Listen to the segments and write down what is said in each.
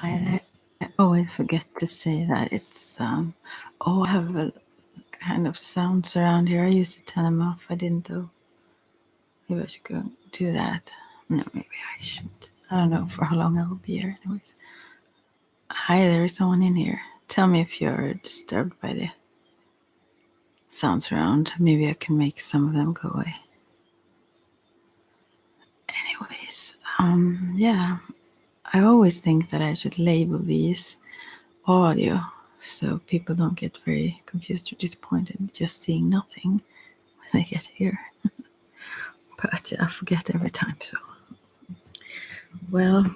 Hi there. I always forget to say that it's I have a kind of sounds around here. I used to turn them off. I didn't though. Maybe I should go do that. No, maybe I shouldn't. I don't know for how long I will be here. Anyways. Hi, there is someone in here. Tell me if you're disturbed by the sounds around. Maybe I can make some of them go away. Anyways, yeah. I always think that I should label these audio so people don't get very confused or disappointed just seeing nothing when they get here. But I forget every time, so. Well,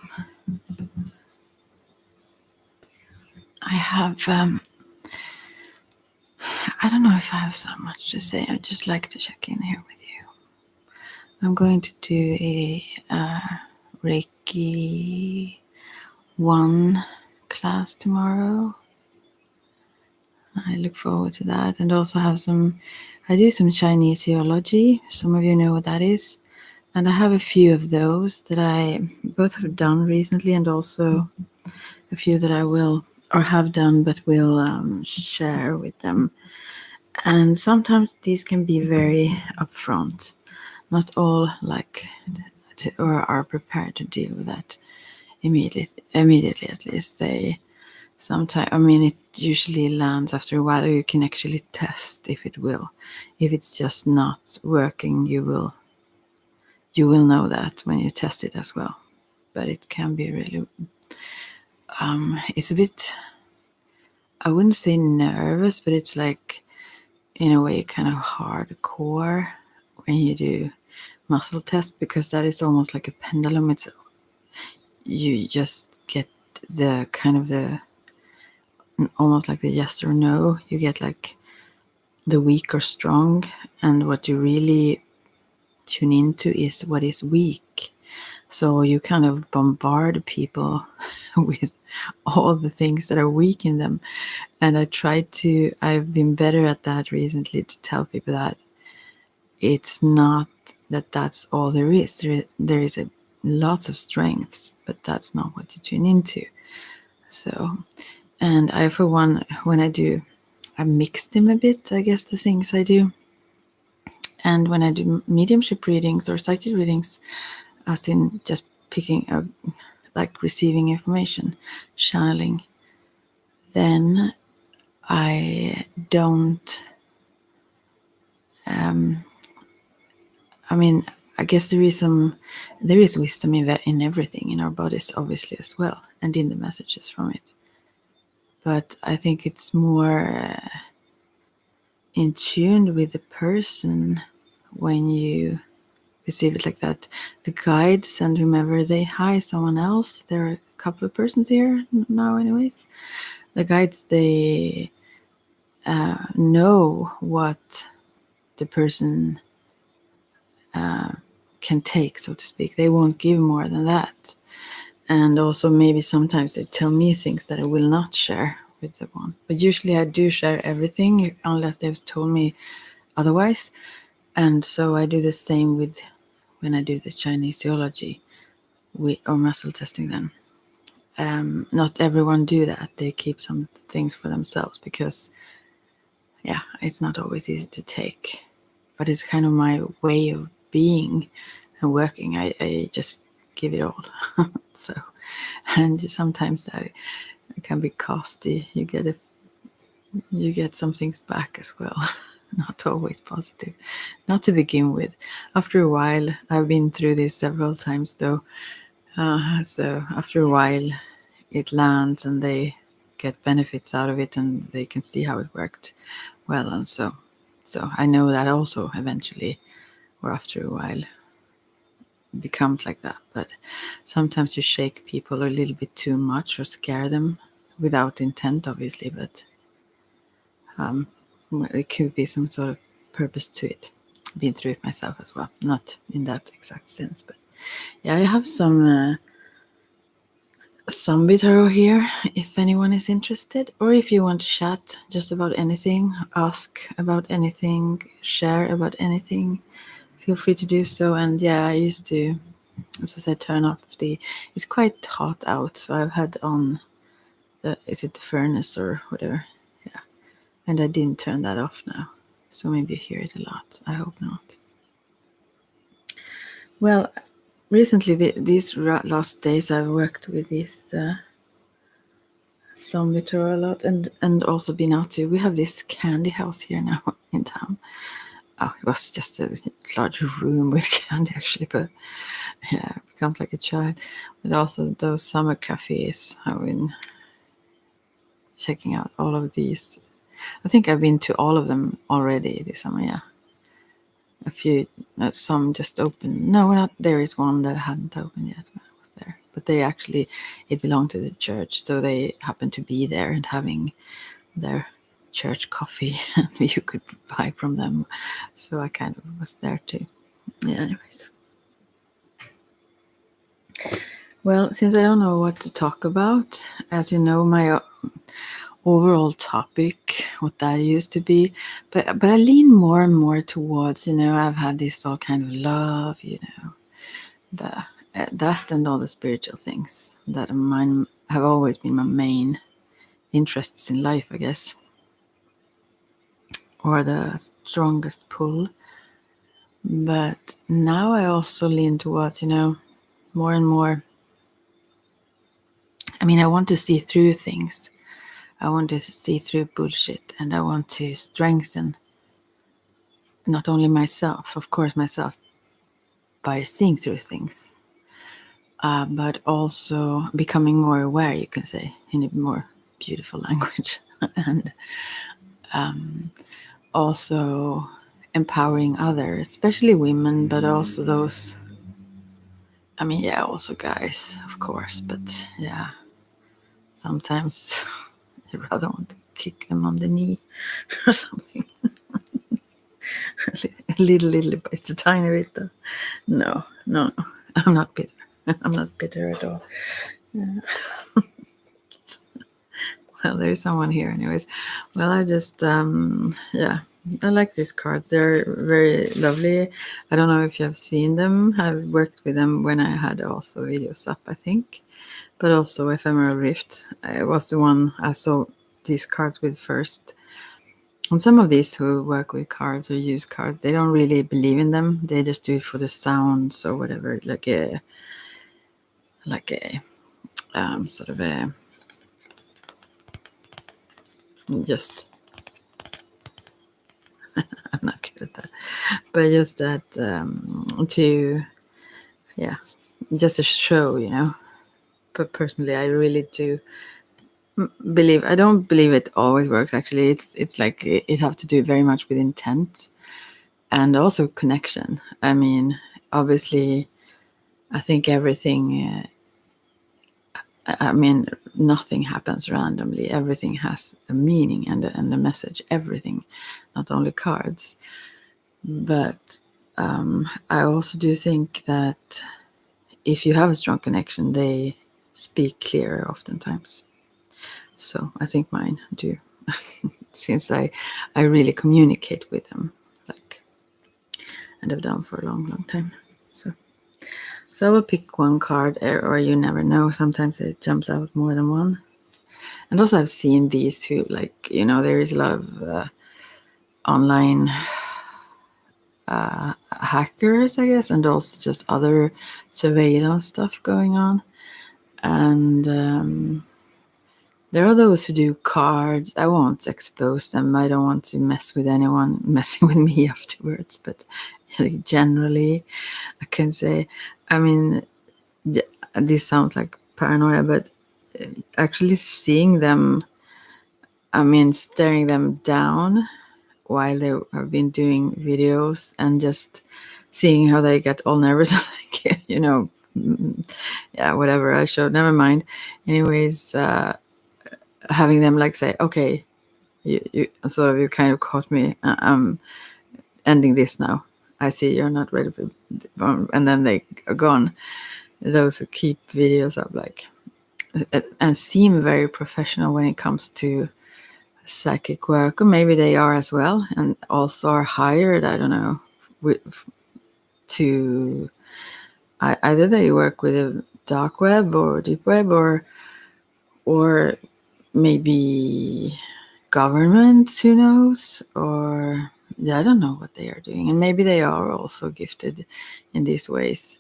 I have, I don't know if I have so much to say. I'd just like to check in here with you. I'm going to do a Reiki 1 class tomorrow. I look forward to that, and also have I do some Chinese theology. Some of you know what that is. And I have a few of those that I both have done recently, and also a few that I will or have done but will share with them. And sometimes these can be very upfront. Not all like or are prepared to deal with that immediately at least. They sometimes, I mean, it usually lands after a while, or you can actually test if it will. If it's just not working, you will know that when you test it as well. But it can be really, it's a bit, I wouldn't say nervous, but it's like, in a way, kind of hardcore when you do muscle test, because that is almost like a pendulum. It's, you just get the kind of almost like the yes or no. You get like the weak or strong, and what you really tune into is what is weak. So you kind of bombard people with all the things that are weak in them. And I've been better at that recently, to tell people that it's not that that's all there is. There is lots of strengths, but that's not what you tune into. So, and I, for one, when I mix them a bit, I guess, the things I do. And when I do mediumship readings or psychic readings, as in just picking up, like receiving information, channeling, then I don't, I mean, I guess there is wisdom in everything, in our bodies, obviously, as well, and in the messages from it. But I think it's more in tune with the person when you receive it like that. The guides and whomever, they hi someone else. There are a couple of persons here now, anyways. The guides, they know what the person can take, so to speak. They won't give more than that. And also maybe sometimes they tell me things that I will not share with the one. But usually I do share everything unless they've told me otherwise. And so I do the same with when I do the Chinese theology or muscle testing then. Not everyone do that. They keep some things for themselves because, yeah, it's not always easy to take. But it's kind of my way of being and working. I just give it all. So, and sometimes that it can be costly. You get some things back as well. Not always positive. Not to begin with. After a while, I've been through this several times though. So after a while, it lands and they get benefits out of it, and they can see how it worked well. And so I know that also eventually, or after a while, becomes like that. But sometimes you shake people a little bit too much or scare them without intent, obviously, but it could be some sort of purpose to it. Been through it myself as well, not in that exact sense, but yeah, I have some tarot here if anyone is interested, or if you want to chat just about anything, ask about anything, share about anything, feel free to do so. And yeah, I used to as I said, turn off it's quite hot out, so I've had on is it the furnace or whatever? Yeah. And I didn't turn that off now. So maybe you hear it a lot. I hope not. Well, recently, these last days, I've worked with this zombie tour a lot, and also been out to. We have this candy house here now in town. Oh, it was just a large room with candy, actually, but yeah, it becomes like a child. But also those summer cafes. I've been checking out all of these. I think I've been to all of them already this summer. Yeah, a few. Some just opened. No, not there is one that hadn't opened yet when I was there. But they actually, it belonged to the church, so they happened to be there and having their church coffee, and you could buy from them. So I kind of was there too. Yeah. Anyways. Well, since I don't know what to talk about, as you know, my overall topic, what that used to be, but I lean more and more towards, I've had this all kind of love, the that and all the spiritual things that mine have always been my main interests in life, I guess, or the strongest pull. But now I also lean towards, more and more. I mean, I want to see through things. I want to see through bullshit, and I want to strengthen not only myself, of course, myself by seeing through things, but also becoming more aware, you can say, in a more beautiful language, and also empowering others, especially women, but also those. I mean, yeah, also guys, of course, but yeah, sometimes you rather want to kick them on the knee or something. a little bit, a tiny bit. Though. No, I'm not bitter. I'm not bitter at all. Yeah. Well, there's someone here, anyways. Well, I just, yeah, I like these cards. They're very lovely. I don't know if you have seen them. I've worked with them when I had also videos up, I think. But also Ephemeral Rift. It was the one I saw these cards with first. And some of these who work with cards or use cards, they don't really believe in them. They just do it for the sounds or whatever, like a sort of a just. I'm not good at that, but just that to yeah, just a show. But personally, I really do believe. I don't believe it always works. Actually, it's like it have to do very much with intent and also connection. I mean, obviously, I think everything. I mean, nothing happens randomly. Everything has a meaning and a message. Everything, not only cards. But I also do think that if you have a strong connection, they speak clearer oftentimes. So I think mine do, since I really communicate with them, like, and have done for a long time. So I will pick one card, or you never know. Sometimes it jumps out more than one. And also I've seen these who, like, there is a lot of online hackers, I guess, and also just other surveillance stuff going on. And there are those who do cards. I won't expose them. I don't want to mess with anyone messing with me afterwards. But generally, I can say, I mean, this sounds like paranoia, but actually seeing them, I mean, staring them down while they have been doing videos and just seeing how they get all nervous, like, yeah, whatever I showed, never mind. Anyways, having them like say, okay, you kind of caught me. I'm ending this now. I see you're not ready for, and then they are gone. Those who keep videos up, like, and seem very professional when it comes to psychic work, or maybe they are as well, and also are hired, I don't know, to either they work with a dark web or deep web, or maybe governments, who knows, or yeah, I don't know what they are doing, and maybe they are also gifted in these ways.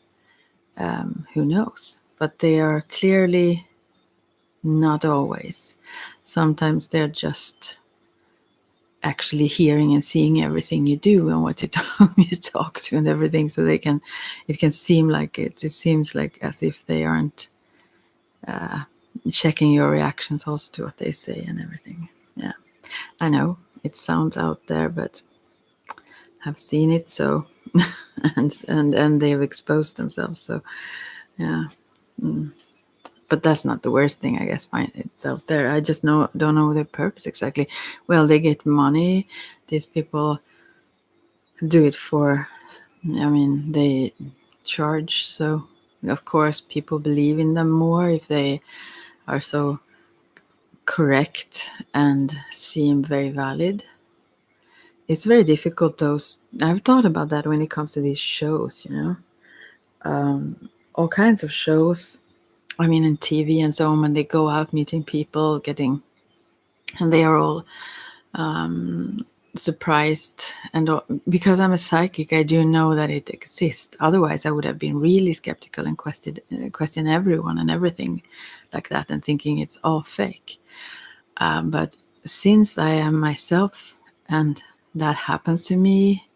Who knows? But they are clearly not always. Sometimes they're just actually hearing and seeing everything you do and what you talk to and everything, so they can. It can seem like it. It seems like as if they aren't checking your reactions also to what they say and everything. Yeah, I know it sounds out there, but I've seen it. So, and they've exposed themselves. So, yeah. But that's not the worst thing, I guess. Fine, it's out there. I just don't know their purpose exactly. Well, they get money. These people do it for. I mean, they charge. So, of course, people believe in them more if they are so correct and seem very valid. It's very difficult. I've thought about that when it comes to these shows. All kinds of shows. I mean, in TV and so on, when they go out meeting people, and they are all surprised. And because I'm a psychic, I do know that it exists. Otherwise, I would have been really skeptical and question everyone and everything like that, and thinking it's all fake. But since I am myself, and that happens to me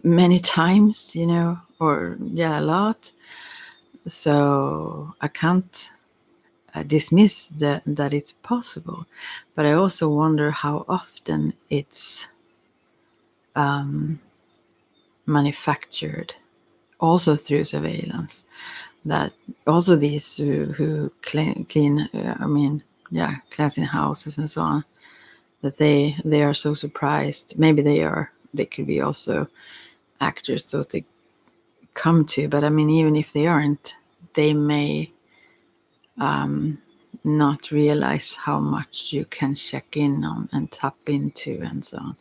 many times, or yeah, a lot. So I can't dismiss that it's possible, but I also wonder how often it's manufactured, also through surveillance. That also these who clean, class in houses and so on, that they are so surprised. Maybe they could be also actors, those they come to. But I mean, even if they aren't, they may not realize how much you can check in on and tap into and so on.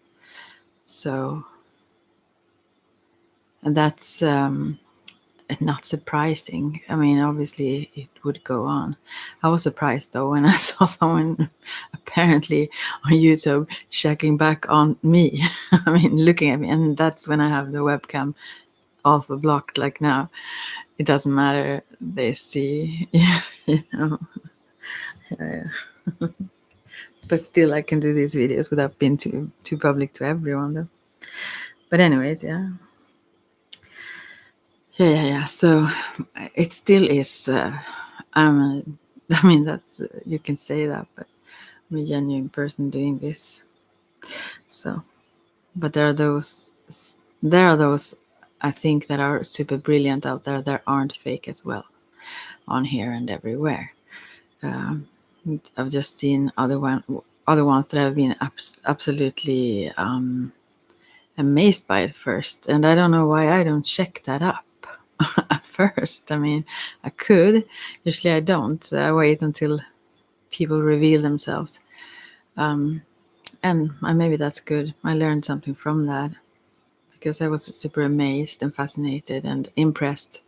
So, and that's not surprising. I mean, obviously it would go on. I was surprised though when I saw someone apparently on YouTube checking back on me. I mean, looking at me, and that's when I have the webcam also blocked. Like now, it doesn't matter. They see, you know. Yeah. But still, I can do these videos without being too public to everyone, though. But anyways, yeah. So it still is. I mean, that's you can say that, but I'm a genuine person doing this. So, but there are those. I think that are super brilliant out there that aren't fake as well, on here and everywhere. I've just seen other ones that have been absolutely amazed by it first, and I don't know why I don't check that up at first. I mean, I could. Usually, I don't. I wait until people reveal themselves, and maybe that's good. I learned something from that because I was super amazed and fascinated and impressed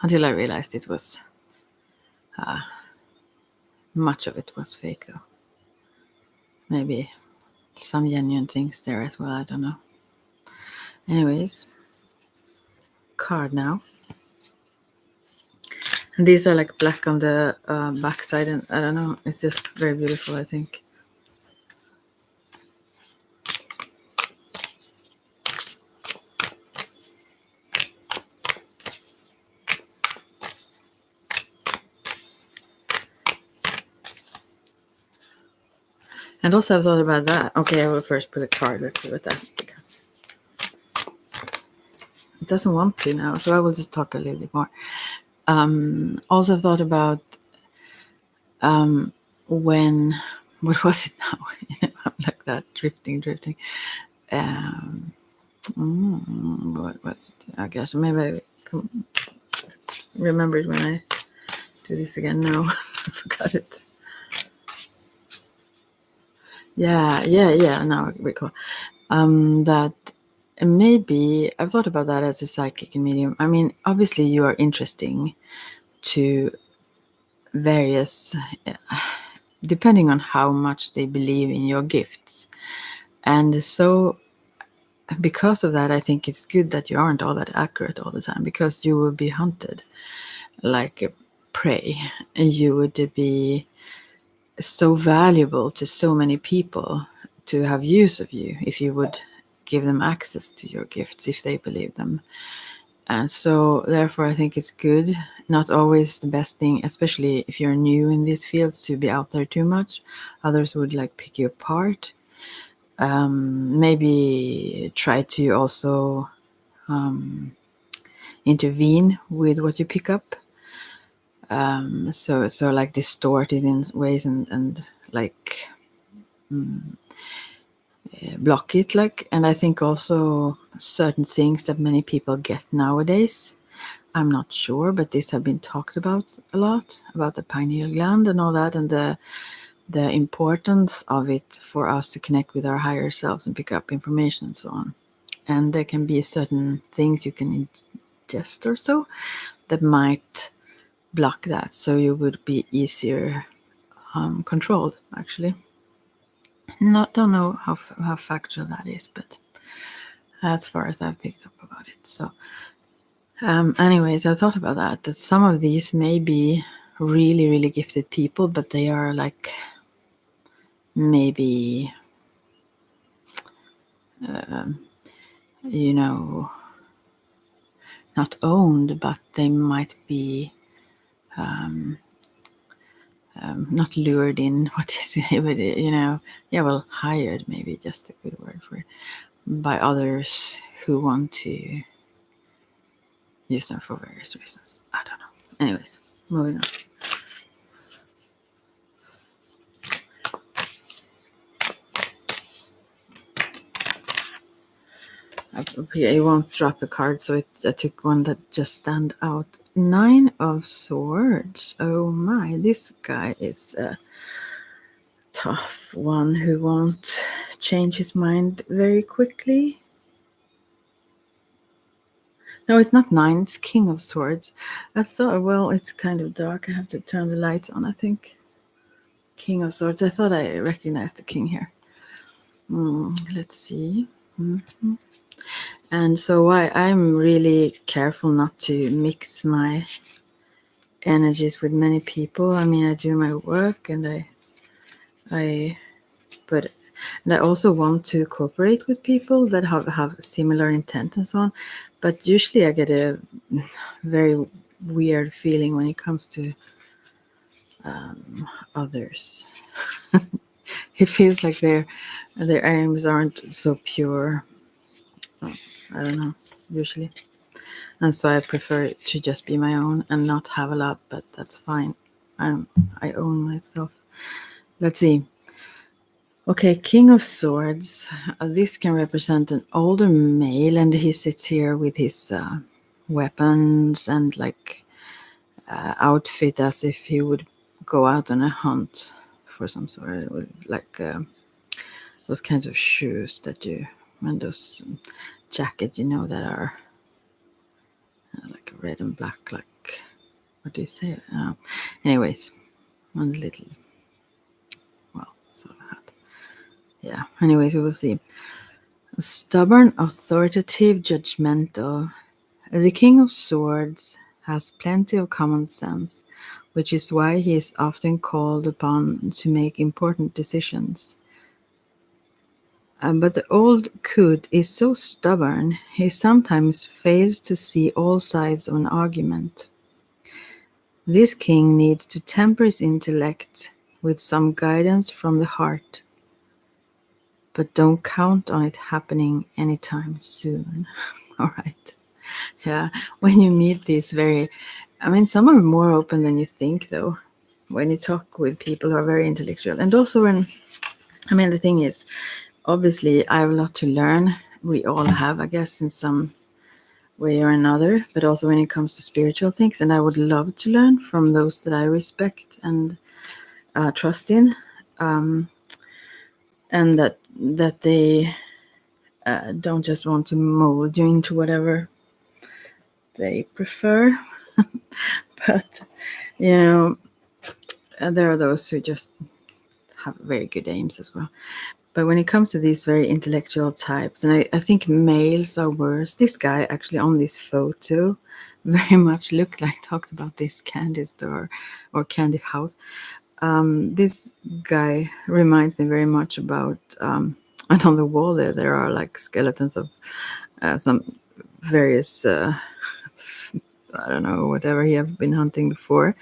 until I realized it was much of it was fake, though. Maybe some genuine things there as well. I don't know. Anyways, card now. And these are like black on the back side, and I don't know. It's just very beautiful, I think. And also I've thought about that. Okay, I will first put a card. Let's see what that becomes. It doesn't want to now, so I will just talk a little bit more. Also I've thought about when, what was it now? I'm like that, drifting. What was it? I guess maybe I can remember it when I do this again. No, I forgot it. Yeah. Now I recall that maybe I've thought about that as a psychic and medium. I mean, obviously you are interesting to various, depending on how much they believe in your gifts. And so because of that, I think it's good that you aren't all that accurate all the time, because you will be hunted like a prey. And you would be so valuable to so many people to have use of you if you would give them access to your gifts if they believe them. And so therefore I think it's good, not always the best thing, especially if you're new in these fields, to be out there too much. Others would like pick you apart. Maybe try to also intervene with what you pick up. So like distort it in ways and like block it, like. And I think also certain things that many people get nowadays, I'm not sure, but these have been talked about a lot, about the pineal gland and all that, and the importance of it for us to connect with our higher selves and pick up information and so on. And there can be certain things you can ingest or so that might block that, so you would be easier controlled, actually. Don't know how factual that is, but as far as I've picked up about it. So anyways, I thought about that some of these may be really, really gifted people, but they are like maybe, you know, not owned, but they might be not lured in, what is it, but, yeah, well, hired, maybe just a good word for it, by others who want to use them for various reasons. I don't know. Anyways, moving on. I won't drop a card, so I took one that just stand out. 9 of Swords. Oh my, this guy is a tough one who won't change his mind very quickly. No, it's not 9, it's King of Swords. I thought, well, it's kind of dark. I have to turn the lights on, I think. King of Swords. I thought I recognized the king here. Let's see. Mm-hmm. And so I'm really careful not to mix my energies with many people. I mean, I do my work, and I also want to cooperate with people that have similar intent and so on. But usually I get a very weird feeling when it comes to others. It feels like their aims aren't so pure. I don't know, usually. And so I prefer to just be my own and not have a lot, but that's fine. I own myself. Let's see. Okay, King of Swords. This can represent an older male, and he sits here with his weapons and like outfit as if he would go out on a hunt for some sort of like those kinds of shoes that you, and those jackets, that are like red and black, like, what do you say? Anyways, one little, well, sort of hat. Yeah, anyways, we will see. Stubborn, authoritative, judgmental. The King of Swords has plenty of common sense, which is why he is often called upon to make important decisions. But the old coot is so stubborn, he sometimes fails to see all sides of an argument. This king needs to temper his intellect with some guidance from the heart, but don't count on it happening anytime soon. All right. Yeah, when you meet these some are more open than you think, though, when you talk with people who are very intellectual. And also the thing is, obviously, I have a lot to learn. We all have, I guess, in some way or another, but also when it comes to spiritual things. And I would love to learn from those that I respect and trust in, and that they don't just want to mold you into whatever they prefer. But, there are those who just have very good aims as well. But when it comes to these very intellectual types, and I think males are worse. This guy actually on this photo very much looked like, talked about this candy store or candy house. This guy reminds me very much about, and on the wall there are like skeletons of some various, I don't know, whatever he have been hunting before,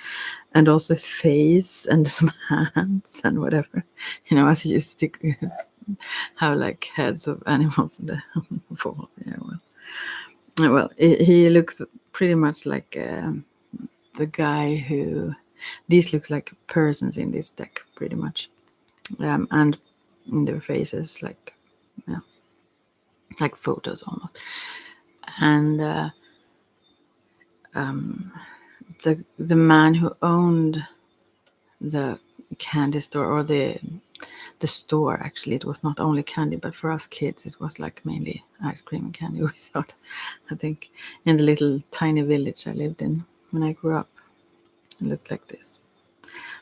and also face and some hands and whatever, as you used to have like heads of animals in the wall. Yeah, well, he looks pretty much like the guy who. These looks like persons in this deck, pretty much, and in their faces, like photos almost. And the man who owned the candy store, or the store, actually, it was not only candy, but for us kids it was like mainly ice cream and candy. We thought, I think, in the little tiny village I lived in when I grew up, it looked like this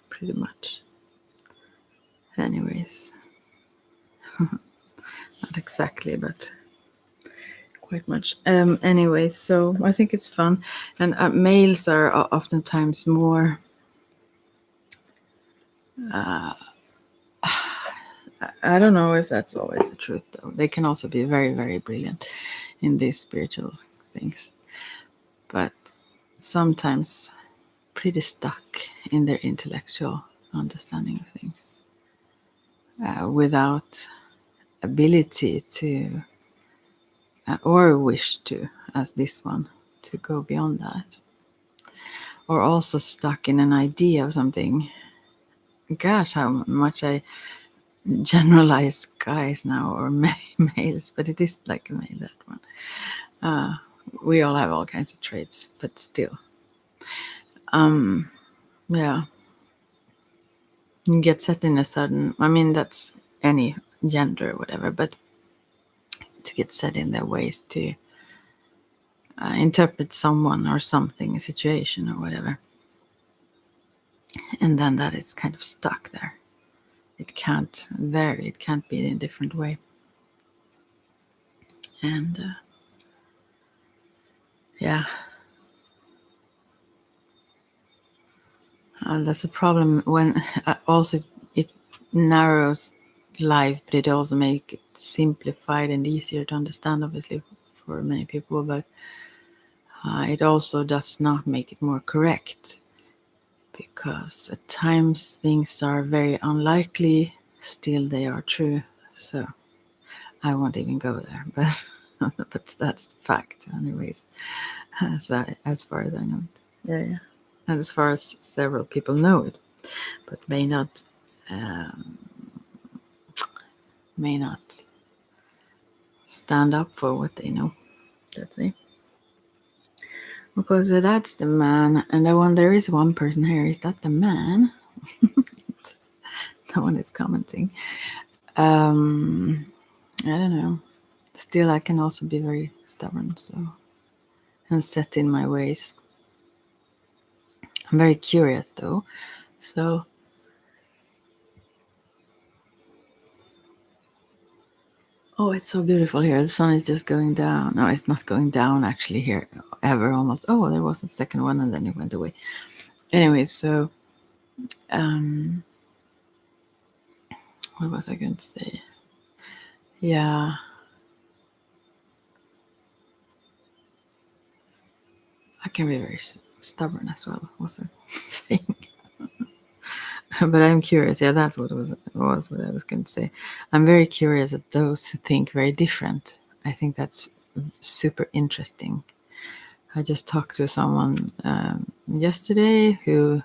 pretty much. Anyways, not exactly, but quite much. Anyway, so I think it's fun, and males are oftentimes more. I don't know if that's always the truth, though. They can also be very, very brilliant in these spiritual things, but sometimes pretty stuck in their intellectual understanding of things, without ability to, or wish to, as this one, to go beyond that. Or also stuck in an idea of something. Gosh, how much I generalize guys now, or males, but it is like a male, that one. We all have all kinds of traits, but still. Yeah. You get set in a sudden, I mean, that's any gender or whatever, but to get set in their ways to interpret someone or something, a situation or whatever. And then that is kind of stuck there. It can't vary, it can't be in a different way. And yeah, that's a problem when also it narrows life, but it also makes it simplified and easier to understand, obviously, for many people. But it also does not make it more correct, because at times things are very unlikely, still they are true. So I won't even go there, but but that's the fact, anyways, as far as I know it. Yeah. And as far as several people know it, but may not stand up for what they know. That's it. Because that's the man, and I wonder, there is one person here. Is that the man? No one is commenting. I don't know. Still, I can also be very stubborn, and set in my ways. I'm very curious, though. So, oh, it's so beautiful here. The sun is just going down. No, it's not going down actually here ever, almost. Oh, there was a second one, and then it went away. Anyway, so what was I going to say? Yeah. I can be very stubborn as well, was I saying? But I'm curious. Yeah, that's what was what I was going to say. I'm very curious at those who think very different. I think that's super interesting. I just talked to someone yesterday who,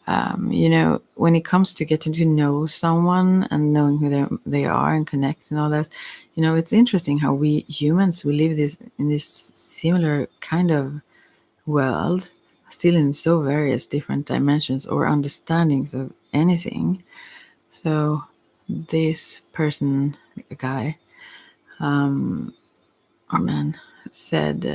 when it comes to getting to know someone and knowing who they are and connect and all that, it's interesting how we humans, we live in this similar kind of world, still in so various different dimensions or understandings of anything. So this person, a guy, Our man said,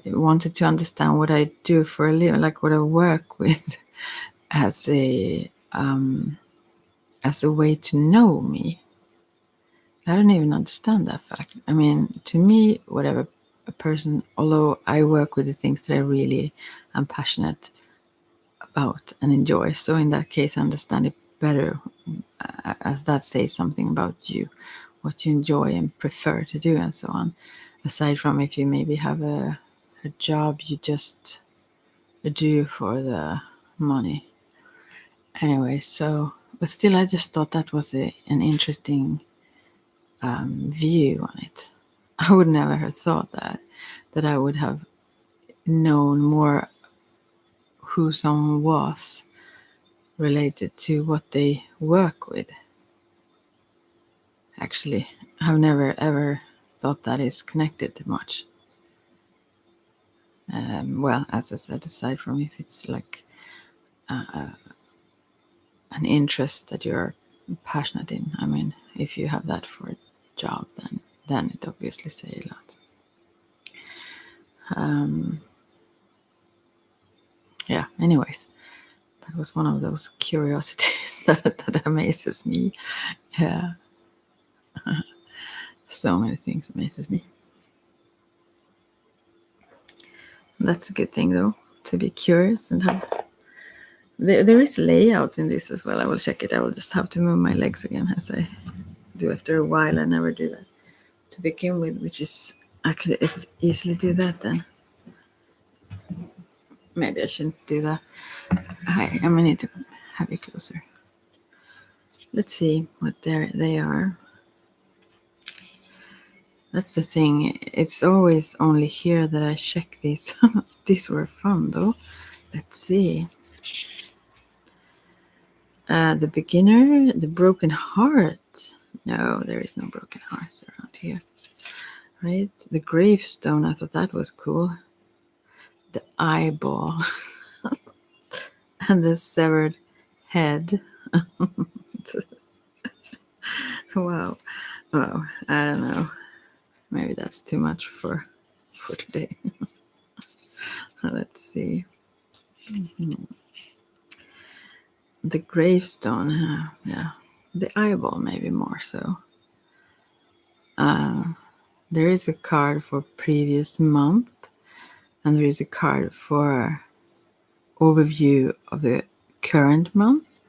wanted to understand what I do for a living, like what I work with, as a way to know me. I don't even understand that fact. I mean, to me, whatever a person, although I work with the things that I really am passionate about and enjoy, so in that case, I understand it better, as that says something about you, what you enjoy and prefer to do, and so on. Aside from if you maybe have a job you just do for the money. Anyway, so, but still, I just thought that was an interesting view on it. I would never have thought that I would have known more who someone was related to what they work with. Actually, I've never ever thought that is connected much. Well, as I said, aside from if it's like an interest that you're passionate in. I mean, if you have that for a job, then it obviously say a lot. Yeah. Anyways, that was one of those curiosities that amazes me. Yeah. So many things amazes me. That's a good thing, though, to be curious and have. There is layouts in this as well. I will check it. I will just have to move my legs again, as I do after a while. I never do that to begin with, which is I could easily do that then. Maybe I shouldn't do that. I'm gonna need to have it closer. Let's see what they are. That's the thing. It's always only here that I check these. These were fun, though. Let's see. The beginner, the broken heart. No, there is no broken heart around here. Right? The gravestone. I thought that was cool. The eyeball. And the severed head. Wow. Oh, I don't know. Maybe that's too much for today. Let's see. The gravestone, yeah. The eyeball, maybe more so. There is a card for previous month, and there is a card for overview of the current month,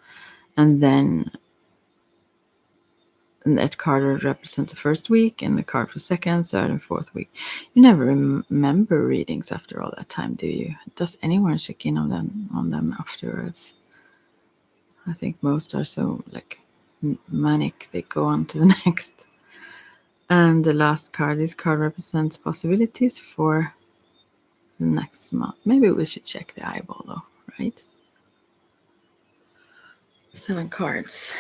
and then that card represents the first week, and the card for second, third, and fourth week. You never remember readings after all that time, do you? Does anyone check in on them afterwards? I think most are so like manic they go on to the next. And the last card, this card represents possibilities for the next month. Maybe we should check the eyeball though, right? 7 cards.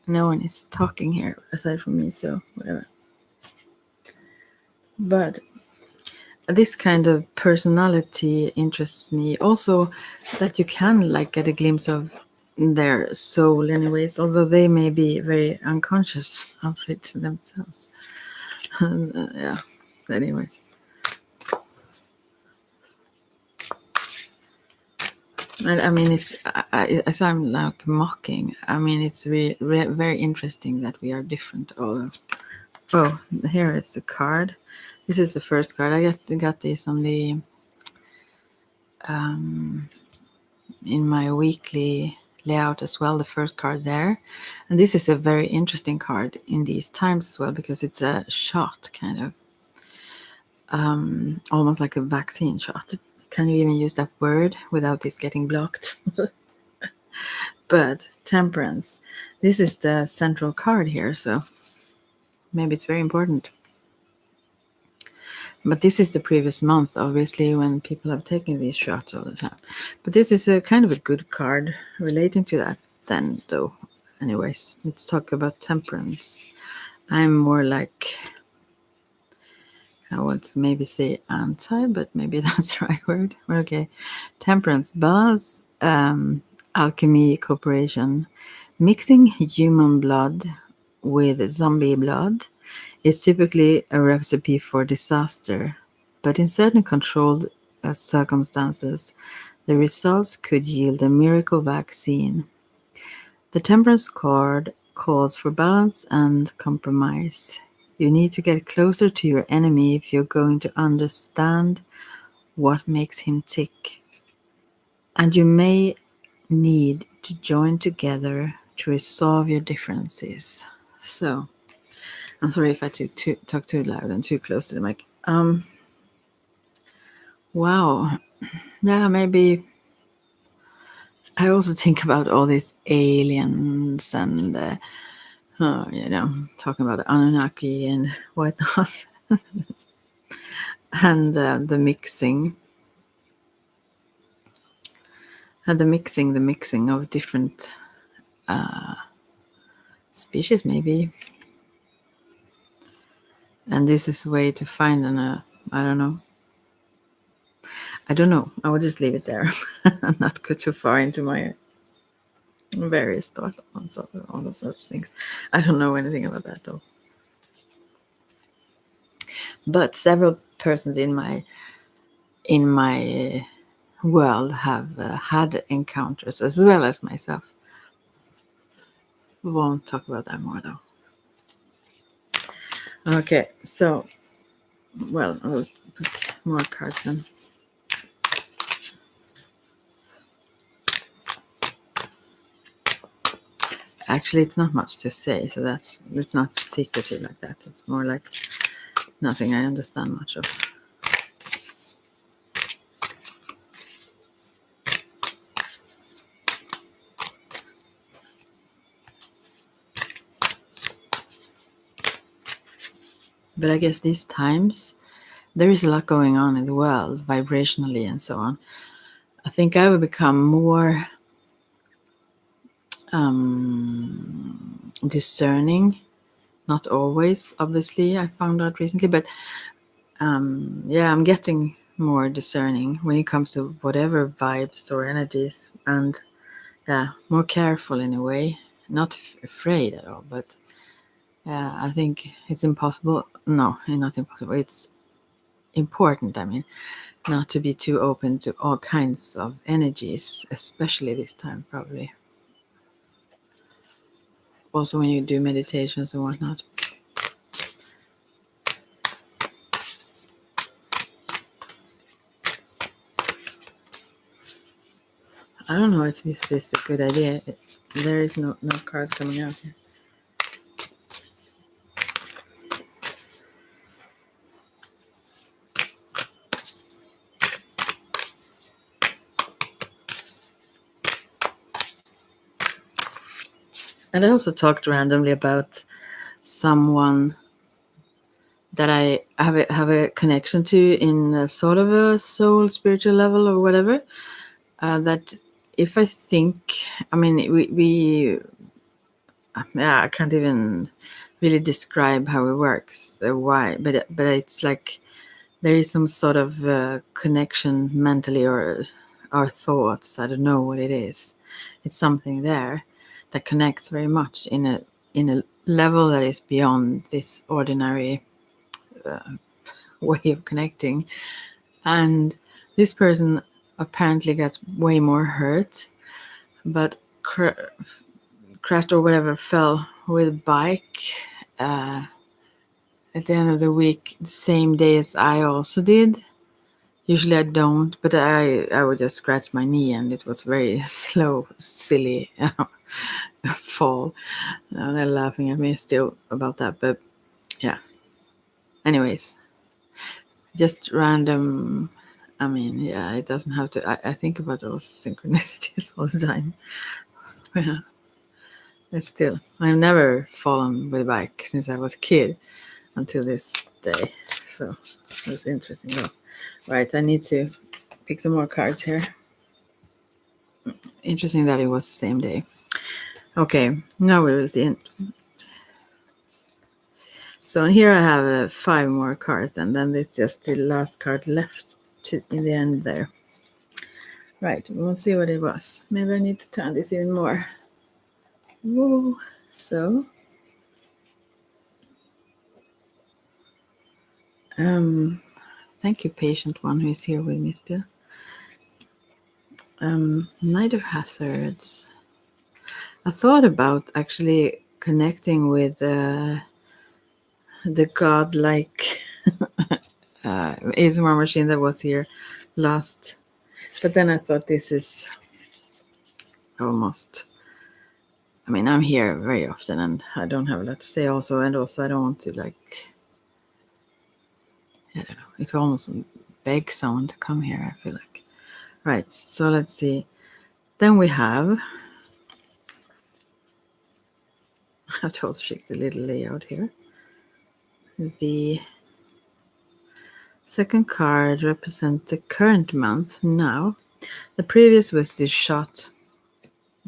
No one is talking here aside from me, so whatever. But this kind of personality interests me. Also, that you can like get a glimpse of their soul anyways, although they may be very unconscious of it themselves. Yeah, anyways. And I mean, it's as I'm like mocking. I mean, it's very interesting that we are different. Oh, here is the card. This is the first card. I got this on the in my weekly layout as well. The first card there, and this is a very interesting card in these times as well because it's a shot, kind of almost like a vaccine shot. Can you even use that word without this getting blocked? But temperance, this is the central card here, so maybe it's very important. But this is the previous month, obviously, when people have taken these shots all the time. But this is a kind of a good card relating to that then, though. Anyways, let's talk about temperance. I'm more like, I would maybe say anti, but maybe that's the right word. Okay. Temperance, balance, alchemy, cooperation, Mixing human blood with zombie blood is typically a recipe for disaster, but in certain controlled circumstances, the results could yield a miracle vaccine. The Temperance card calls for balance and compromise. You need to get closer to your enemy if you're going to understand what makes him tick. And you may need to join together to resolve your differences. So, I'm sorry if I talk too loud and too close to the mic. Wow. Yeah, maybe I also think about all these aliens and, talking about the Anunnaki and whatnot. And the mixing. And the mixing of different species, maybe. And this is a way to find I don't know. I don't know. I will just leave it there and not go too far into my various thoughts on such things. I don't know anything about that though. But several persons in my world have had encounters as well as myself. We won't talk about that more though. Okay, so well, I'll pick more cards then. Actually, it's not much to say, so it's not secretive like that. It's more like nothing I understand much of. But I guess these times, there is a lot going on in the world, vibrationally and so on. I think I will become more discerning. Not always, obviously, I found out recently, but I'm getting more discerning when it comes to whatever vibes or energies, and more careful in a way. Not afraid at all, but I think it's impossible. No, not impossible. It's important, I mean, not to be too open to all kinds of energies, especially this time, probably. Also, when you do meditations and whatnot. I don't know if this is a good idea. There is no cards coming out here. And I also talked randomly about someone that I have a connection to in a sort of a soul spiritual level or whatever. That if I think, I mean, we I can't even really describe how it works or why, but it's like there is some sort of connection mentally or our thoughts. I don't know what it is. It's something there that connects very much in a level that is beyond this ordinary way of connecting. And this person apparently got way more hurt, but crashed or whatever, fell with a bike at the end of the week, the same day as I also did. Usually I don't, but I would just scratch my knee, and it was very slow, silly fall. They're laughing at me still about that, but yeah. Anyways, just random. I mean, yeah, it doesn't have to. I think about those synchronicities all the time. Yeah. It's still, I've never fallen with a bike since I was a kid until this day. So it was interesting though. Right, I need to pick some more cards here. Interesting that it was the same day. Okay, now we will see. So here I have 5 more cards, and then it's just the last card left in the end there. Right, we'll see what it was. Maybe I need to turn this even more. Whoa. So, thank you, patient one who is here with me still. Night of Hazards. I thought about actually connecting with the godlike ASMR machine that was here last, but then I thought this is almost. I mean, I'm here very often, and I don't have a lot to say. Also, and also, I don't want to like. I don't know. It almost beg someone to come here. I feel like. Right. So let's see. Then we have. I have to also check the little layout here. The second card represents the current month now. The previous was the shot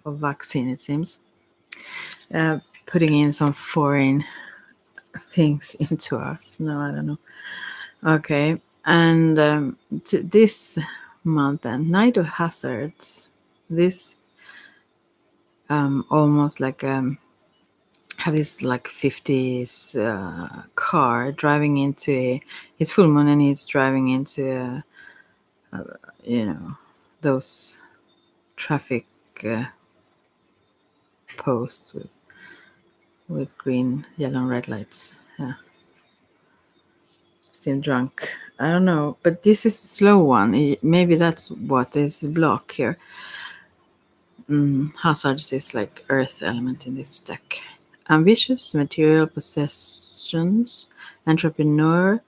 of vaccine, it seems. Putting in some foreign things into us. No, I don't know. Okay. And this month, then, Night of Hazards. This almost like have this like 50s car driving into it's full moon and he's driving into those traffic posts with green, yellow, and red lights. Yeah, seem drunk. I don't know, but this is a slow one. Maybe that's what is the block here. Hazards is like earth element in this deck. Ambitious, material possessions, entrepreneur.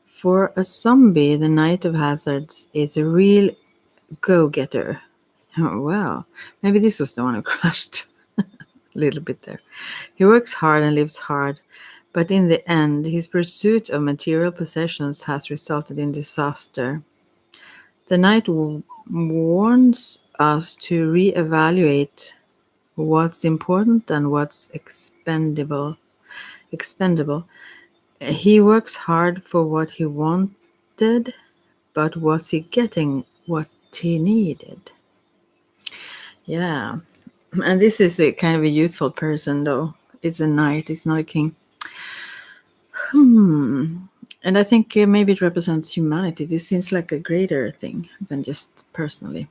For a zombie, the Knight of Hazards is a real go-getter. Oh, well, maybe this was the one who crashed a little bit there. He works hard and lives hard, but in the end, his pursuit of material possessions has resulted in disaster. The Knight warns us to reevaluate what's important and what's expendable. He works hard for what he wanted, but was he getting what he needed? Yeah. And this is a kind of a youthful person, though. It's a knight, it's not a king. And I think maybe it represents humanity. This seems like a greater thing than just personally.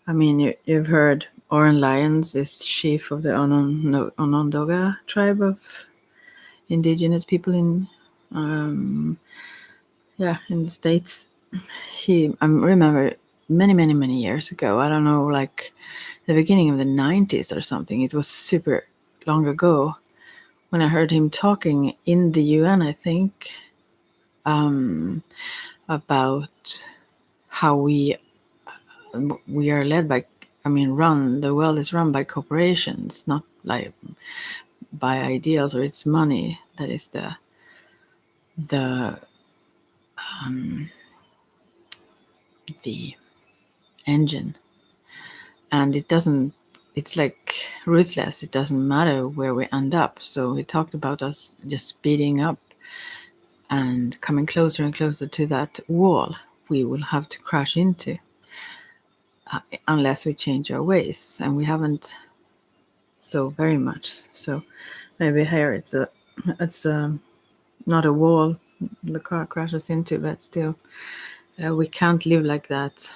I mean, you've heard Oren Lyons is chief of the Onondaga tribe of indigenous people in in the States. I remember many years ago. I don't know, like the beginning of the 90s or something. It was super long ago when I heard him talking in the UN, I think, about how we are led by. I mean, the world is run by corporations, not like by ideals or it's money that is the the engine, and it's like ruthless. It doesn't matter where we end up. So he talked about us just speeding up and coming closer and closer to that wall we will have to crash into unless we change our ways, and we haven't so very much. So maybe here it's not a wall the car crashes into, but still we can't live like that.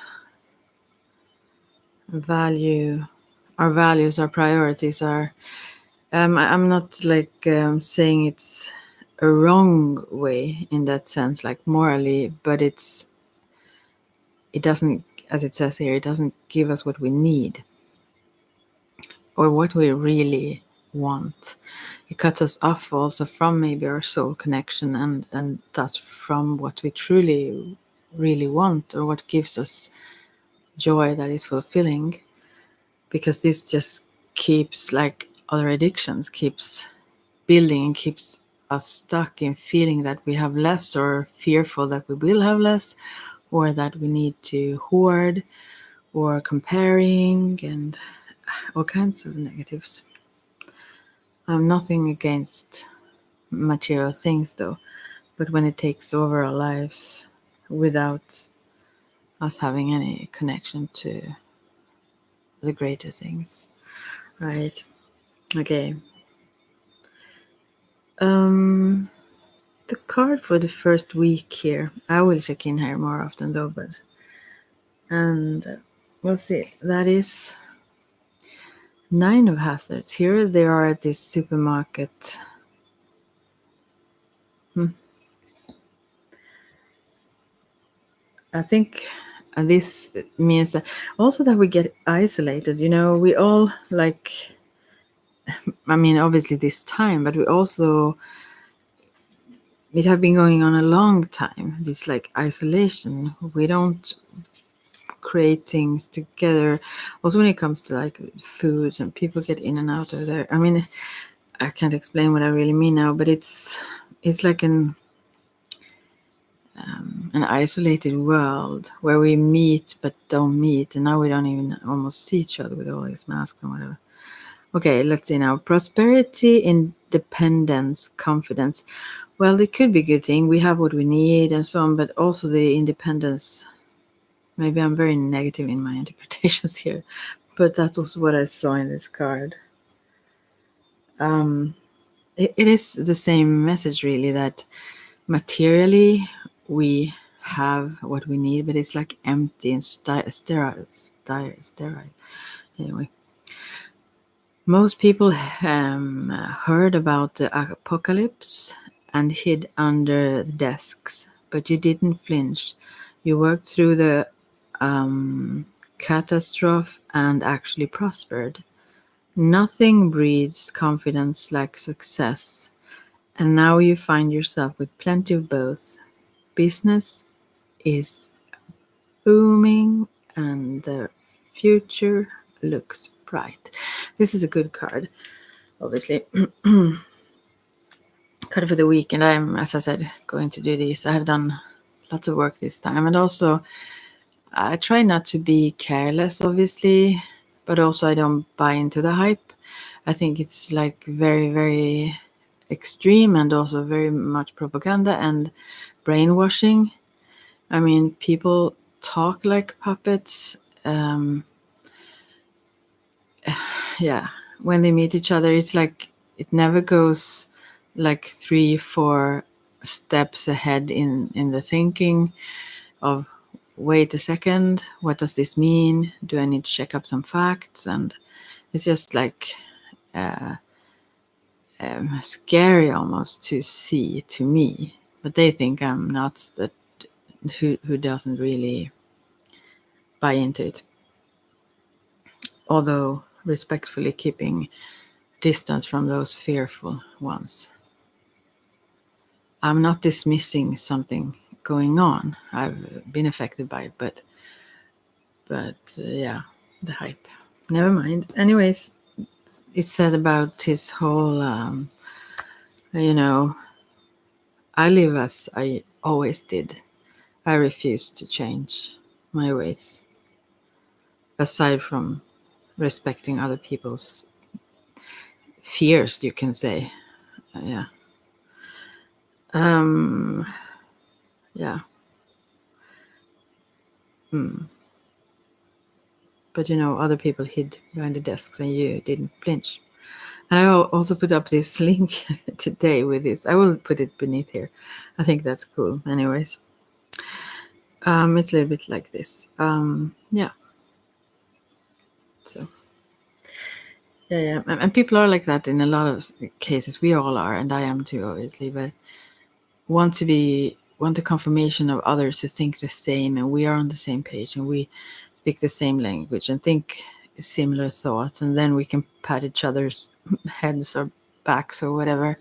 Our values, our priorities are. I'm not like saying it's a wrong way in that sense, like morally, but it doesn't, as it says here, it doesn't give us what we need or what we really want. It cuts us off also from maybe our soul connection and thus from what we truly really want or what gives us joy that is fulfilling, because this just keeps, like other addictions, keeps building and keeps us stuck in feeling that we have less or fearful that we will have less or that we need to hoard or comparing and all kinds of negatives. I'm nothing against material things though, but when it takes over our lives without us having any connection to the greater things, right? Okay. The card for the first week here. I will check in here more often though, but we'll see. That is 9 of hazards. Here they are at this supermarket. I think this means that also that we get isolated. We all like. I mean, obviously this time, but we also it have been going on a long time. This like isolation. We don't create things together. Also, when it comes to like food and people get in and out of there. I mean, I can't explain what I really mean now, but it's like an isolated world where we meet but don't meet, and now we don't even almost see each other with all these masks and whatever. Okay, let's see now. Prosperity, independence, confidence. Well, it could be a good thing. We have what we need and so on, but also the independence. Maybe I'm very negative in my interpretations here, but that was what I saw in this card. It is the same message, really, that materially we have what we need, but it's like empty and sterile. Anyway, most people heard about the apocalypse and hid under the desks, but you didn't flinch. You worked through the catastrophe and actually prospered. Nothing breeds confidence like success, and now you find yourself with plenty of both. Business is booming and the future looks bright. This is a good card, obviously. Card for the week, and I'm, as I said, going to do these. I have done lots of work this time, and also I try not to be careless, obviously, but also I don't buy into the hype. I think it's like very, very extreme and also very much propaganda and brainwashing. I mean, people talk like puppets. Yeah, when they meet each other, it's like it never goes like 3, 4 steps ahead in the thinking of wait a second, what does this mean? Do I need to check up some facts? And it's just like scary almost to see to me. But they think I'm nuts. That who doesn't really buy into it. Although respectfully keeping distance from those fearful ones. I'm not dismissing something going on. I've been affected by it, but yeah, the hype. Never mind. Anyways, it said about his whole, I live as I always did. I refuse to change my ways. Aside from respecting other people's fears, you can say. Yeah. Yeah. But other people hid behind the desks and you didn't flinch. And I will also put up this link today with this. I will put it beneath here. I think that's cool. Anyways, it's a little bit like this. Yeah. So, yeah. And people are like that in a lot of cases. We all are, and I am too, obviously. But want the confirmation of others who think the same, and we are on the same page, and we speak the same language, and think similar thoughts, and then we can pat each other's heads or backs or whatever,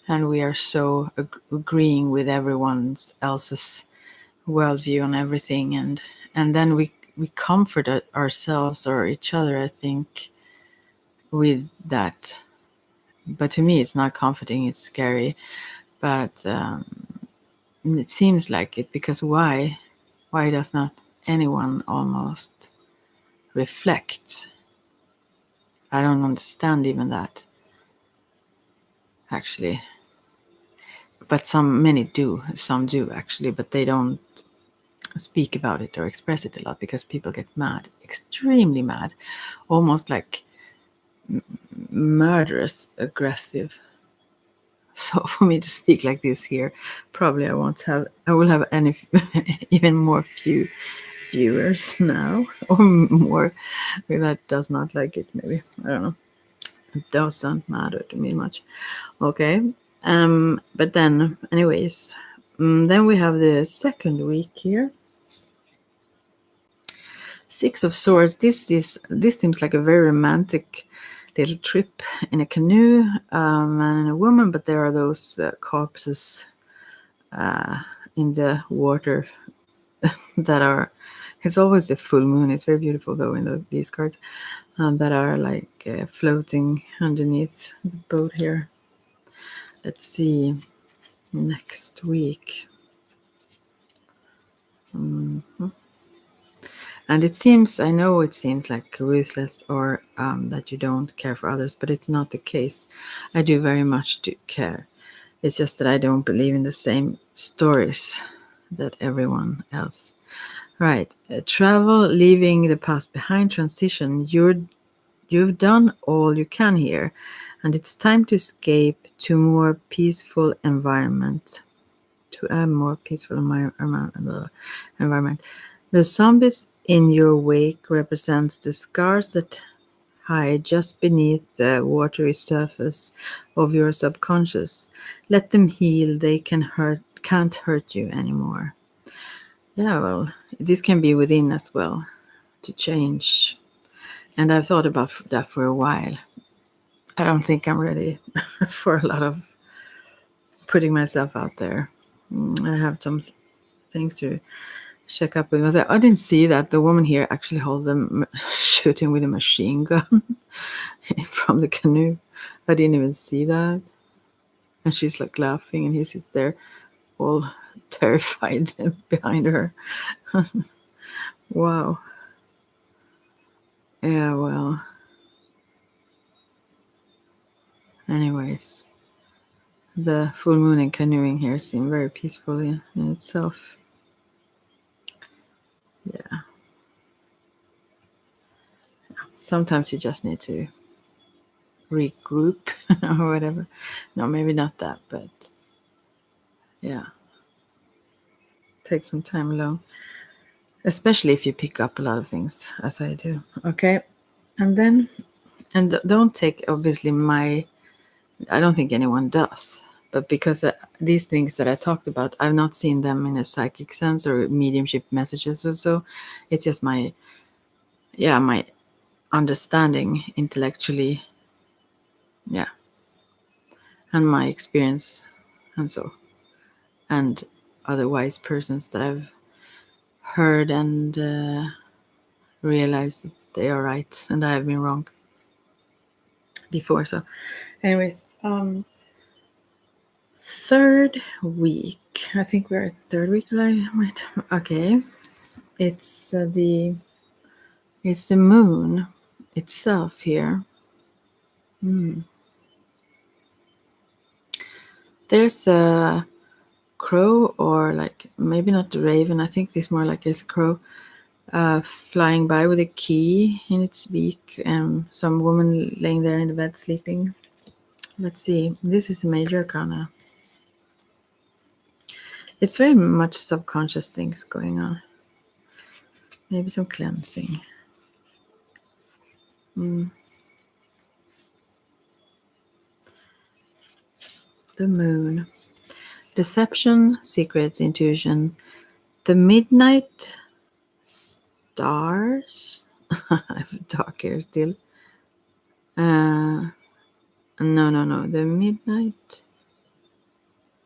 and we are so agreeing with everyone else's worldview on everything, and then we comfort ourselves or each other, I think, with that. But to me, it's not comforting; it's scary. But it seems like it, because why does not anyone almost reflect? I don't understand even that, actually. But many do. Some do, actually, but they don't speak about it or express it a lot because people get mad, extremely mad, almost like murderous aggressive. So for me to speak like this here, probably I will have any even more few viewers now, or more that does not like it. Maybe I don't know. It doesn't matter to me much. Okay. But then, anyways, then we have the second week here. Six of Swords. This seems like a very romantic little trip in a canoe, man and a woman. But there are those corpses in the water that are. It's always the full moon. It's very beautiful though in these cards that are like floating underneath the boat here. Let's see next week. And I know it seems like ruthless or that you don't care for others, but it's not the case. I do very much care. It's just that I don't believe in the same stories that everyone else. Right. Travel, leaving the past behind, transition. You've done all you can here, and it's time to escape to more peaceful environment. To a more peaceful environment. The zombies in your wake represents the scars that hide just beneath the watery surface of your subconscious. Let them heal. They can't hurt you anymore. Yeah, well, this can be within as well to change. And I've thought about that for a while. I don't think I'm ready for a lot of putting myself out there. I have some things to check up with myself. I didn't see that the woman here actually holds them shooting with a machine gun from the canoe. I didn't even see that. And she's like laughing, and he sits there all terrified behind her. Wow. Yeah, well. Anyways, the full moon and canoeing here seem very peaceful in itself. Yeah. Sometimes you just need to regroup or whatever. No, maybe not that, but yeah. Take some time alone. Especially if you pick up a lot of things, as I do. Okay. And don't take, obviously, I don't think anyone does. But because these things that I talked about, I've not seen them in a psychic sense or mediumship messages or so. It's just my understanding intellectually, yeah, and my experience, and so, and other wise persons that I've heard and realized that they are right and I have been wrong before. So, anyways, third week. I think we're at third week, right? Okay, it's the moon itself here. There's a crow, or like maybe not the raven. I think this more like a crow flying by with a key in its beak. Some woman laying there in the bed sleeping. Let's see. This is a major arcana. It's very much subconscious things going on. Maybe some cleansing. The moon. Deception, secrets, intuition. The midnight stars. I have dark hair still. No. The midnight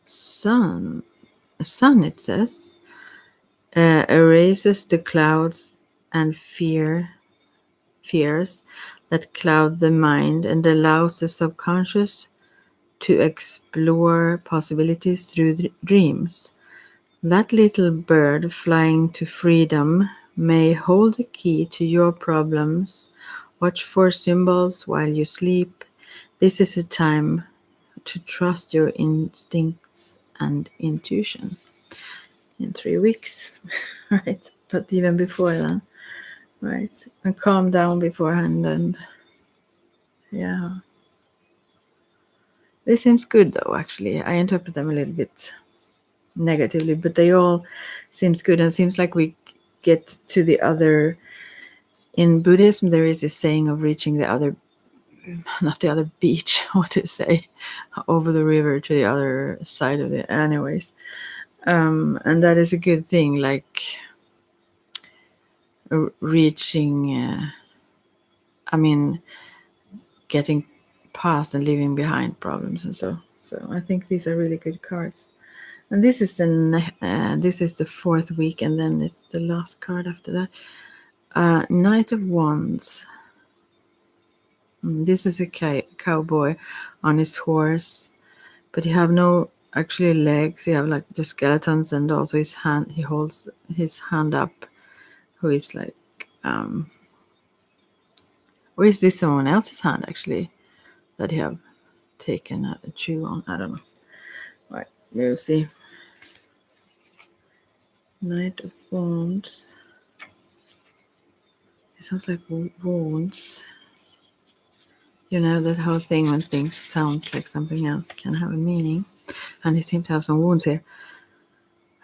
sun. Sun, it says. Erases the clouds and fears that cloud the mind and allows the subconscious to explore possibilities through dreams. That little bird flying to freedom may hold the key to your problems. Watch for symbols while you sleep. This is a time to trust your instincts and intuition. In 3 weeks, right? But even before then, right? And calm down beforehand and Yeah. They seems good though, actually. I interpret them a little bit negatively, but they all seems good, and seems like we get to the other. In Buddhism, there is this saying of reaching the other, not the other beach, what to say, over the river to the other side of it. Anyways, and that is a good thing, like reaching. I mean, getting past and leaving behind problems and so. So I think these are really good cards. And this is the fourth week, and then it's the last card after that. Knight of Wands. This is a cowboy on his horse, but he have no actually legs. He have like the skeletons, and also his hand. He holds his hand up, who is like, or is this someone else's hand actually that he have taken a chew on? I don't know. Right, we'll see. Knight of Wands. It sounds like wounds. You know, that whole thing when things sounds like something else can have a meaning. And he seems to have some wounds here.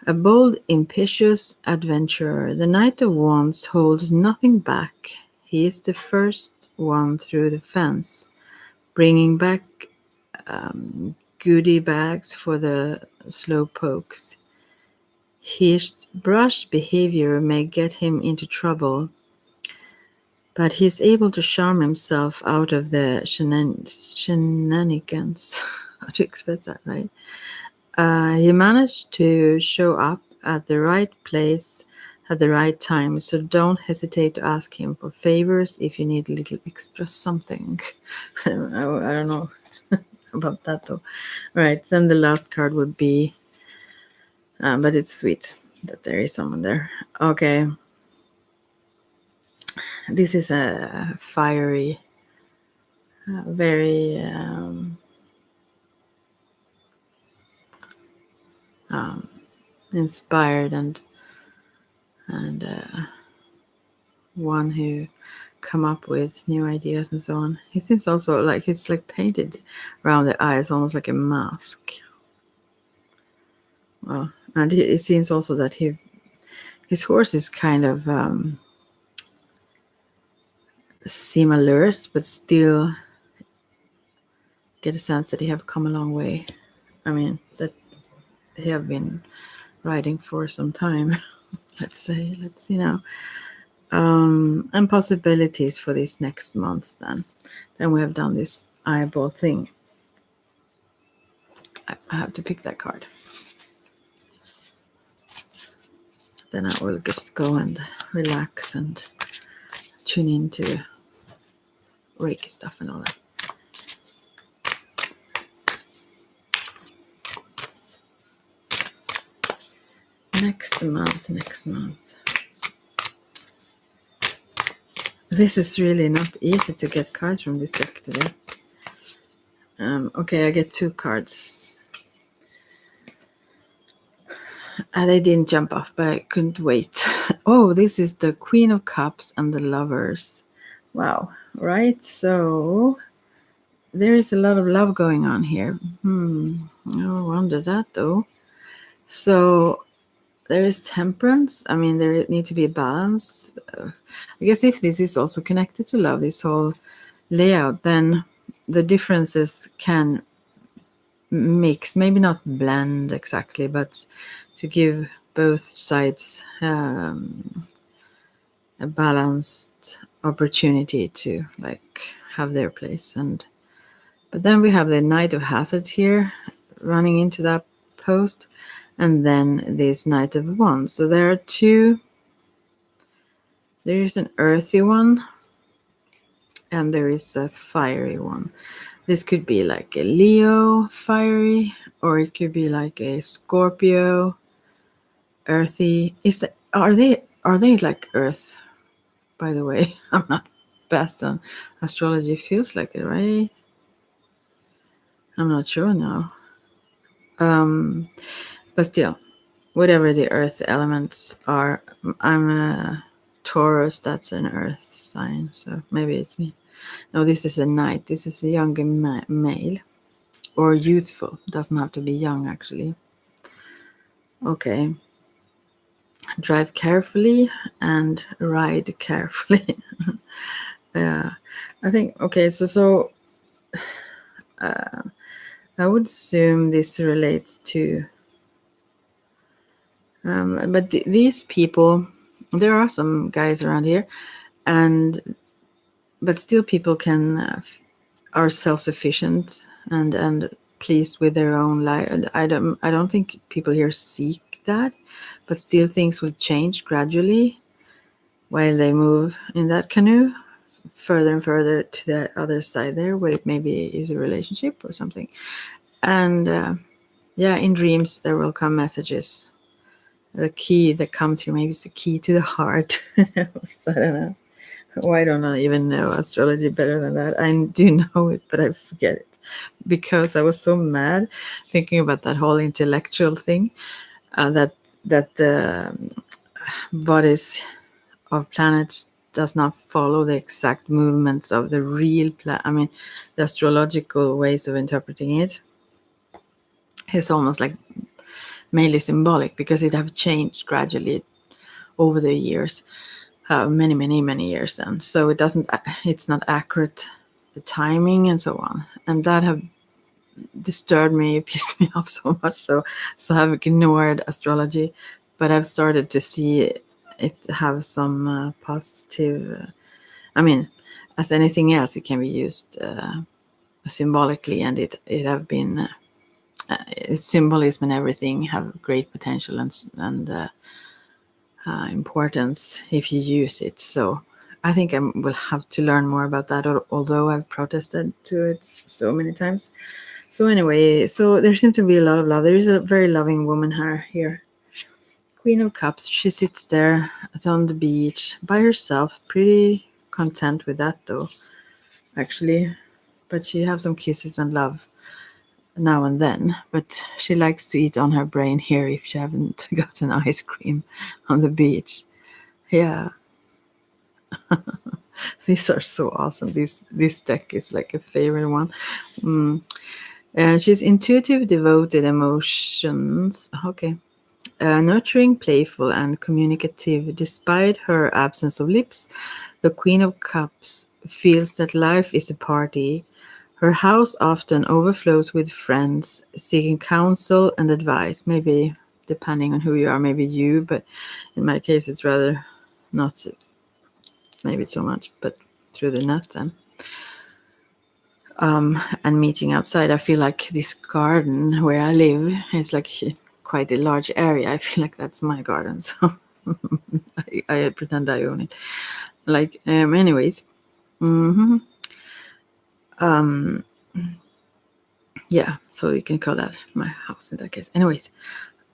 A bold, impetuous adventurer. The Knight of Wands holds nothing back. He is the first one through the fence, bringing back goodie bags for the slow pokes. His brusque behavior may get him into trouble, but he's able to charm himself out of the shenanigans. How to express that, right? He managed to show up at the right place at the right time, so don't hesitate to ask him for favors if you need a little extra something. I don't know about that though. All right, then the last card would be, but it's sweet that there is someone there. Okay. This is a fiery, very inspired and one who come up with new ideas and so on. He seems also like it's like painted around the eyes, almost like a mask. Well, and it seems also that his horse is kind of seem alert, but still get a sense that he have come a long way. I mean, that he have been riding for some time. Let's see now. And possibilities for these next months then we have done this eyeball thing. I have to pick that card. Then I will just go and relax and tune into Reiki stuff and all that. Next month. This is really not easy to get cards from this deck today. Okay, I get 2 cards. They didn't jump off, but I couldn't wait. Oh, this is the Queen of Cups and the Lovers. Wow, right? So there is a lot of love going on here. I wonder that though. So there is temperance. I mean, there need to be a balance. I guess if this is also connected to love, this whole layout, then the differences can mix, maybe not blend exactly, but to give both sides a balanced opportunity to like have their place. But then we have the Knight of Hazards here running into that post, and then this Knight of Wands. So there are 2. There is an earthy one and there is a fiery one. This could be like a Leo fiery, or it could be like a Scorpio earthy. Are they like Earth? By the way, I'm not best on astrology. Feels like it, right? I'm not sure now. But still, whatever the earth elements are, I'm a Taurus. That's an earth sign, so maybe it's me. No, this is a knight. This is a younger male. Or youthful. Doesn't have to be young, actually. Okay. Drive carefully and ride carefully. Yeah. I think, okay, so I would assume this relates to, but these people, there are some guys around here, but still people can are self-sufficient and pleased with their own life. I don't think people here seek that, but still things will change gradually while they move in that canoe further and further to the other side there, where it maybe is a relationship or something. And yeah, in dreams there will come messages. The key that comes here maybe is the key to the heart. I don't know. Why don't I even know astrology better than that? I do know it, but I forget it because I was so mad thinking about that whole intellectual thing, that the bodies of planets does not follow the exact movements of the real I mean, the astrological ways of interpreting it is almost like mainly symbolic because it have changed gradually over the years, many years then. So it's not accurate, the timing and so on, and that have disturbed me, pissed me off so much. So I've ignored astrology, but I've started to see it have some positive. I mean, as anything else, it can be used symbolically, and it have been its symbolism and everything have great potential and importance if you use it. So I think I will have to learn more about that, although I've protested to it so many times. So anyway, so there seems to be a lot of love. There is a very loving woman here. Queen of Cups. She sits there on the beach by herself, pretty content with that though, actually. But she have some kisses and love now and then. But she likes to eat on her brain here if she haven't gotten ice cream on the beach. Yeah. These are so awesome. This deck is like a favorite one. She's intuitive, devoted, emotions. Okay. Nurturing, playful, and communicative. Despite her absence of lips, the Queen of Cups feels that life is a party. Her house often overflows with friends seeking counsel and advice. Maybe depending on who you are, maybe you, but in my case, it's rather not maybe so much, but through the net then. And meeting outside, I feel like this garden where I live is like quite a large area. I feel like that's my garden, so I pretend I own it. Like, anyways, yeah. So you can call that my house in that case. Anyways,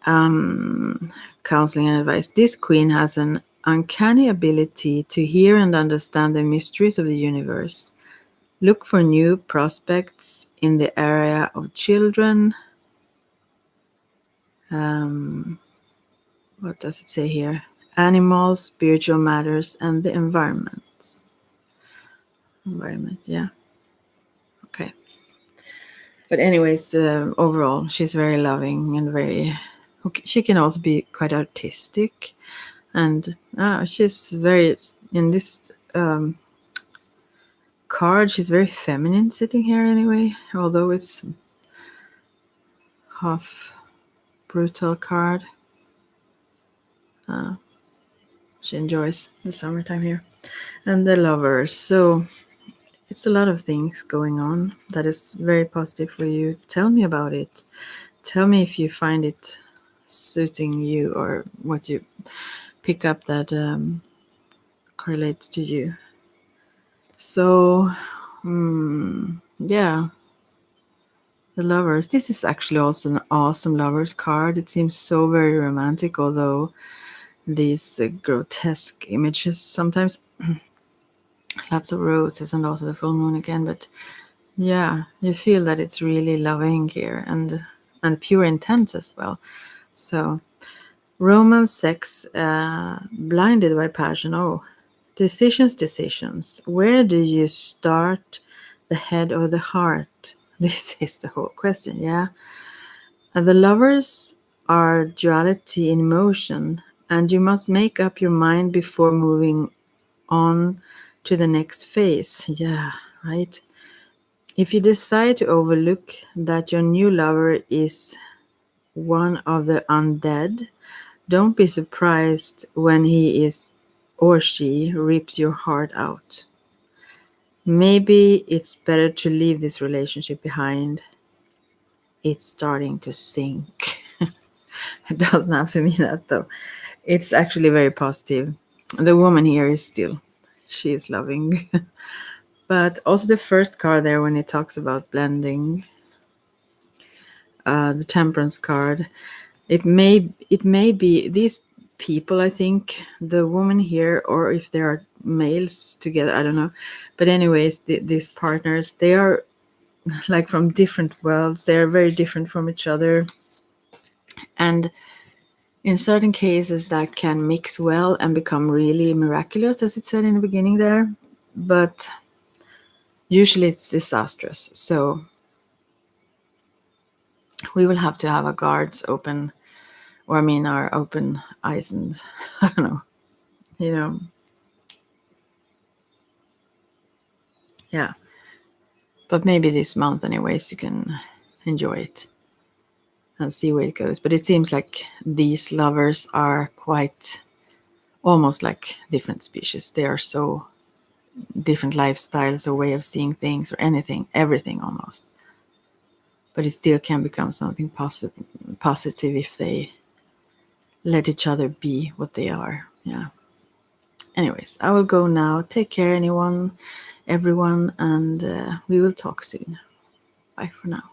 counseling and advice. This queen has an uncanny ability to hear and understand the mysteries of the universe. Look for new prospects in the area of children. What does it say here? Animals, spiritual matters, and the environment. Environment, yeah. Okay. But anyways, overall, she's very loving and very. She can also be quite artistic, and she's very in this card. She's very feminine sitting here anyway, although it's half brutal card. She enjoys the summertime here. And the lovers. So it's a lot of things going on that is very positive for you. Tell me about it. Tell me if you find it suiting you or what you pick up that correlates to you. So, yeah. The lovers. This is actually also an awesome lovers card. It seems so very romantic, although these grotesque images sometimes. Lots of roses and also the full moon again, but yeah, you feel that it's really loving here and pure intent as well. So romance, sex, blinded by passion. Oh, Decisions. Where do you start, the head or the heart? This is the whole question, yeah. And the lovers are duality in motion, and you must make up your mind before moving on to the next phase. Yeah, right. If you decide to overlook that your new lover is one of the undead, don't be surprised when he is or she rips your heart out. Maybe it's better to leave this relationship behind. It's starting to sink. It doesn't have to mean that though. It's actually very positive. The woman here is still, she is loving. But also the first card there when it talks about blending, the temperance card, it may be these people, I think, the woman here, or if there are males together, I don't know. But anyways, these partners, they are like from different worlds. They are very different from each other. And in certain cases, that can mix well and become really miraculous, as it said in the beginning there. But usually it's disastrous. So we will have to have our guards open, or I mean, our open eyes and I don't know, you know, yeah. But maybe this month, anyways, you can enjoy it and see where it goes. But it seems like these lovers are quite almost like different species. They are so different lifestyles or way of seeing things or anything, everything almost. But it still can become something positive if they let each other be what they are. Yeah. Anyways, I will go now. Take care, everyone, and we will talk soon. Bye for now.